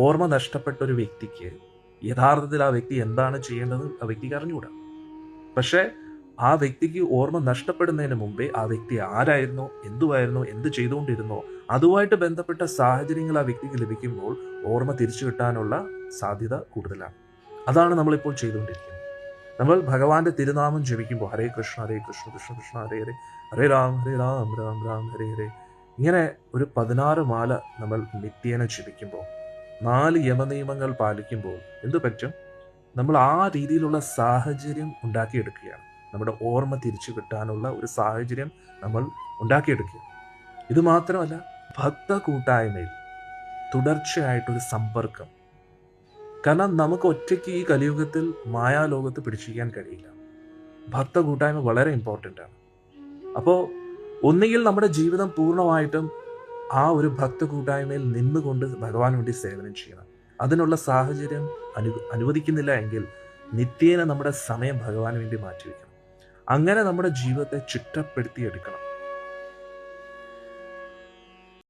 ഓർമ്മ നഷ്ടപ്പെട്ട ഒരു വ്യക്തിക്ക് യഥാർത്ഥത്തിൽ ആ വ്യക്തി എന്താണ് ചെയ്യേണ്ടത് ആ വ്യക്തിക്ക് അറിഞ്ഞുകൂടാ. പക്ഷേ ആ വ്യക്തിക്ക് ഓർമ്മ നഷ്ടപ്പെടുന്നതിന് മുമ്പേ ആ വ്യക്തി ആരായിരുന്നോ, എന്തുവായിരുന്നോ, എന്ത് ചെയ്തുകൊണ്ടിരുന്നോ അതുമായിട്ട് ബന്ധപ്പെട്ട സാഹചര്യങ്ങൾ ആ വ്യക്തിക്ക് ലഭിക്കുമ്പോൾ ഓർമ്മ തിരിച്ചു കിട്ടാനുള്ള സാധ്യത കൂടുതലാണ്. അതാണ് നമ്മളിപ്പോൾ ചെയ്തുകൊണ്ടിരിക്കുന്നത്. നമ്മൾ ഭഗവാന്റെ തിരുനാമം ജപിക്കുമ്പോൾ ഹരേ കൃഷ്ണ കൃഷ്ണ കൃഷ്ണ ഹരേ ഹരേ, ഹരേ രാം രാം രാം ഹരേ ഹരേ, ഇങ്ങനെ ഒരു 16 മാല നമ്മൾ നിത്യേന ജപിക്കുമ്പോൾ 4 യമനിയമങ്ങൾ പാലിക്കുമ്പോൾ എന്തു പറ്റും? നമ്മൾ ആ രീതിയിലുള്ള സാഹചര്യം ഉണ്ടാക്കിയെടുക്കുകയാണ്. നമ്മുടെ ഓർമ്മ തിരിച്ചു കിട്ടാനുള്ള ഒരു സാഹചര്യം നമ്മൾ ഉണ്ടാക്കിയെടുക്കുക. ഇത് മാത്രമല്ല, ഭക്ത കൂട്ടായ്മയിൽ തുടർച്ചയായിട്ടൊരു സമ്പർക്കം. കാരണം നമുക്ക് ഒറ്റയ്ക്ക് ഈ കലിയുഗത്തിൽ മായാലോകത്ത് പിടിച്ചിരിക്കാൻ കഴിയില്ല. ഭക്ത കൂട്ടായ്മ വളരെ ഇമ്പോർട്ടൻ്റ് ആണ്. അപ്പോൾ ഒന്നുകിൽ നമ്മുടെ ജീവിതം പൂർണ്ണമായിട്ടും ആ ഒരു ഭക്ത കൂട്ടായ്മയിൽ നിന്നുകൊണ്ട് ഭഗവാന് വേണ്ടി സേവനം ചെയ്യണം. അതിനുള്ള സാഹചര്യം അനുവദിക്കുന്നില്ല എങ്കിൽ നിത്യേന നമ്മുടെ സമയം ഭഗവാന് വേണ്ടി മാറ്റിവെക്കണം. അങ്ങനെ നമ്മുടെ ജീവിതത്തെ ചിട്ടപ്പെടുത്തിയെടുക്കണം.